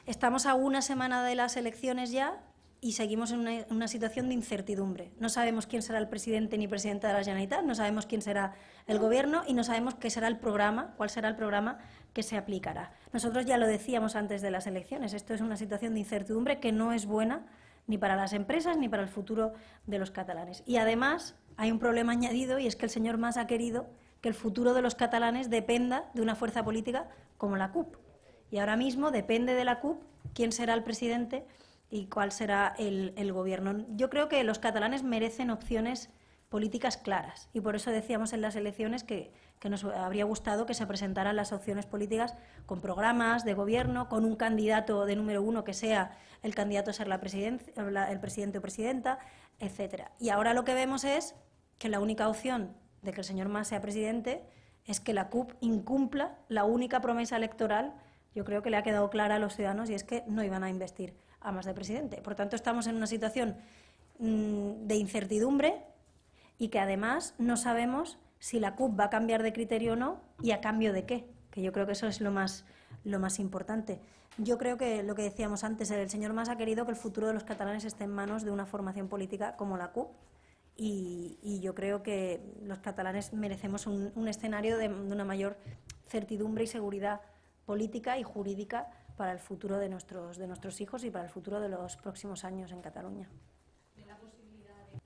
Estamos a una semana de las elecciones ya y seguimos en una situación de incertidumbre. No sabemos quién será el presidente ni presidenta de la Generalitat, no sabemos quién será el gobierno y no sabemos qué será el programa, cuál será el programa que se aplicará. Nosotros ya lo decíamos antes de las elecciones, esto es una situación de incertidumbre que no es buena ni para las empresas ni para el futuro de los catalanes. Y además hay un problema añadido y es que el señor Mas ha querido que el futuro de los catalanes dependa de una fuerza política como la CUP. Y ahora mismo depende de la CUP quién será el presidente y cuál será el gobierno. Yo creo que los catalanes merecen opciones políticas claras y por eso decíamos en las elecciones que nos habría gustado que se presentaran las opciones políticas con programas de gobierno, con un candidato de número uno que sea el candidato a ser el presidente o presidenta, etcétera. Y ahora lo que vemos es que la única opción de que el señor Mas sea presidente es que la CUP incumpla la única promesa electoral, yo creo que le ha quedado clara a los ciudadanos, y es que no iban a investir a Mas de presidente. Por tanto, estamos en una situación de incertidumbre y que además no sabemos si la CUP va a cambiar de criterio o no y a cambio de qué, que yo creo que eso es lo más importante. Yo creo que lo que decíamos antes, el señor Mas ha querido que el futuro de los catalanes esté en manos de una formación política como la CUP y yo creo que los catalanes merecemos un escenario de una mayor certidumbre y seguridad política y jurídica para el futuro de nuestros hijos y para el futuro de los próximos años en Cataluña.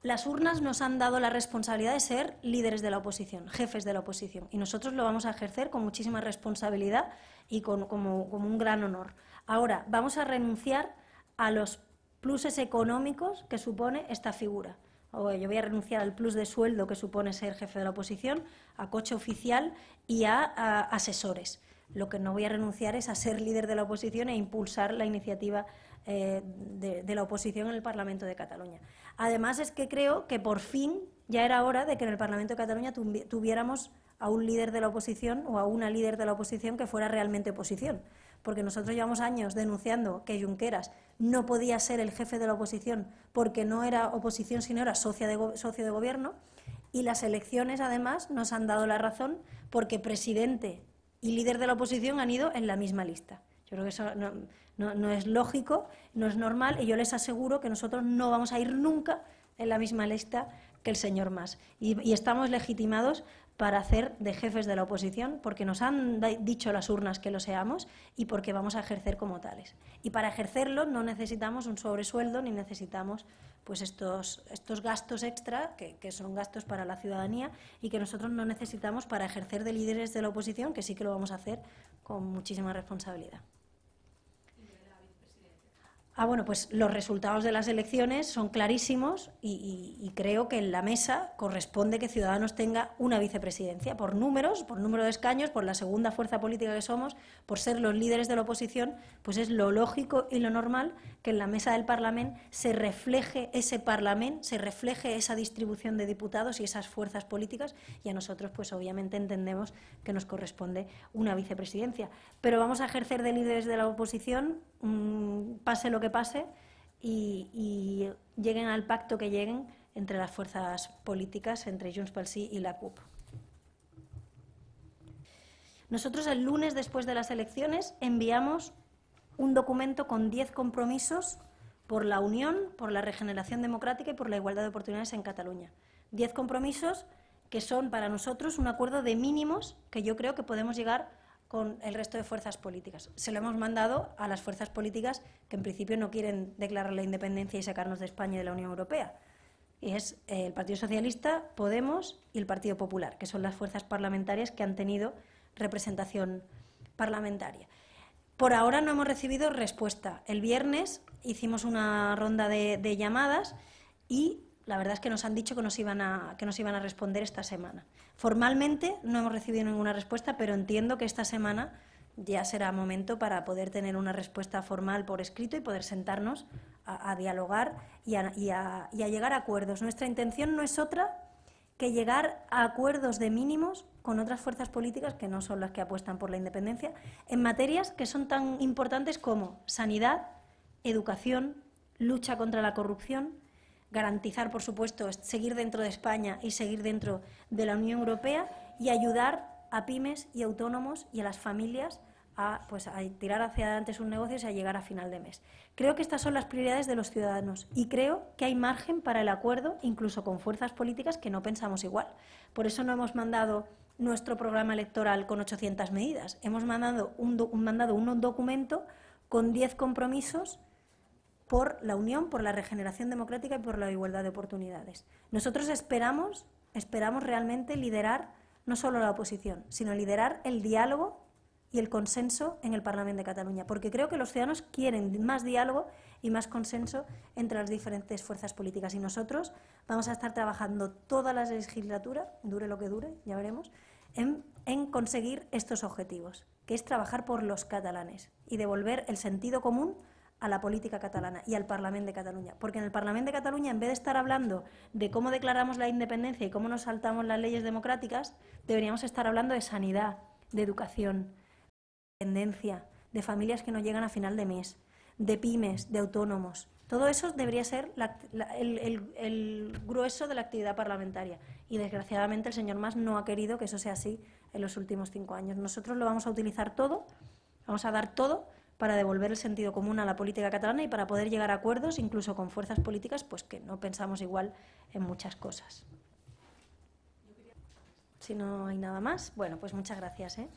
Las urnas nos han dado la responsabilidad de ser líderes de la oposición, jefes de la oposición, y nosotros lo vamos a ejercer con muchísima responsabilidad y como un gran honor. Ahora, vamos a renunciar a los pluses económicos que supone esta figura. Yo voy a renunciar al plus de sueldo que supone ser jefe de la oposición, a coche oficial y a asesores. Lo que no voy a renunciar es a ser líder de la oposición e impulsar la iniciativa de la oposición en el Parlamento de Cataluña. Además, es que creo que por fin ya era hora de que en el Parlamento de Cataluña tuviéramos a un líder de la oposición o a una líder de la oposición que fuera realmente oposición. Porque nosotros llevamos años denunciando que Junqueras no podía ser el jefe de la oposición porque no era oposición, sino era socio de gobierno, y las elecciones, además, nos han dado la razón porque presidente y líder de la oposición han ido en la misma lista. Yo creo que eso no es lógico, no es normal, y yo les aseguro que nosotros no vamos a ir nunca en la misma lista que el señor Mas. Y estamos legitimados para hacer de jefes de la oposición porque nos han dicho las urnas que lo seamos y porque vamos a ejercer como tales. Y para ejercerlo no necesitamos un sobresueldo ni necesitamos pues estos gastos extra que son gastos para la ciudadanía y que nosotros no necesitamos para ejercer de líderes de la oposición, que sí que lo vamos a hacer con muchísima responsabilidad. Bueno, pues los resultados de las elecciones son clarísimos y creo que en la mesa corresponde que Ciudadanos tenga una vicepresidencia por número de escaños, por la segunda fuerza política que somos, por ser los líderes de la oposición, pues es lo lógico y lo normal que en la mesa del Parlamento se refleje ese Parlamento, se refleje esa distribución de diputados y esas fuerzas políticas, y a nosotros pues obviamente entendemos que nos corresponde una vicepresidencia. Pero vamos a ejercer de líderes de la oposición, pase lo que pase, y lleguen al pacto que lleguen entre las fuerzas políticas, entre Junts pel Sí y la CUP. Nosotros el lunes, después de las elecciones, enviamos un documento con 10 compromisos por la unión, por la regeneración democrática y por la igualdad de oportunidades en Cataluña. 10 compromisos que son para nosotros un acuerdo de mínimos que yo creo que podemos llegar con el resto de fuerzas políticas. Se lo hemos mandado a las fuerzas políticas que en principio no quieren declarar la independencia y sacarnos de España y de la Unión Europea. Y es el Partido Socialista, Podemos y el Partido Popular, que son las fuerzas parlamentarias que han tenido representación parlamentaria. Por ahora no hemos recibido respuesta. El viernes hicimos una ronda de llamadas y la verdad es que nos han dicho que nos iban a responder esta semana. Formalmente no hemos recibido ninguna respuesta, pero entiendo que esta semana ya será momento para poder tener una respuesta formal por escrito y poder sentarnos a dialogar y a llegar a acuerdos. Nuestra intención no es otra que llegar a acuerdos de mínimos con otras fuerzas políticas que no son las que apuestan por la independencia en materias que son tan importantes como sanidad, educación, lucha contra la corrupción, garantizar, por supuesto, seguir dentro de España y seguir dentro de la Unión Europea y ayudar a pymes y autónomos y a las familias pues a tirar hacia adelante sus negocios y a llegar a final de mes. Creo que estas son las prioridades de los ciudadanos y creo que hay margen para el acuerdo, incluso con fuerzas políticas que no pensamos igual. Por eso no hemos mandado nuestro programa electoral con 800 medidas. Hemos mandado un documento con 10 compromisos por la unión, por la regeneración democrática y por la igualdad de oportunidades. Nosotros esperamos realmente liderar no solo la oposición, sino liderar el diálogo y el consenso en el Parlamento de Cataluña, porque creo que los ciudadanos quieren más diálogo y más consenso entre las diferentes fuerzas políticas. Y nosotros vamos a estar trabajando toda la legislatura, dure lo que dure, ya veremos, en conseguir estos objetivos, que es trabajar por los catalanes y devolver el sentido común a la política catalana y al Parlamento de Cataluña. Porque en el Parlamento de Cataluña, en vez de estar hablando de cómo declaramos la independencia y cómo nos saltamos las leyes democráticas, deberíamos estar hablando de sanidad, de educación, de independencia, de familias que no llegan a final de mes, de pymes, de autónomos. Todo eso debería ser el grueso de la actividad parlamentaria. Y desgraciadamente el señor Mas no ha querido que eso sea así en los últimos 5 años. Nosotros lo vamos a utilizar todo, vamos a dar todo para devolver el sentido común a la política catalana y para poder llegar a acuerdos, incluso con fuerzas políticas pues que no pensamos igual en muchas cosas. Si no hay nada más, bueno, pues muchas gracias, ¿eh?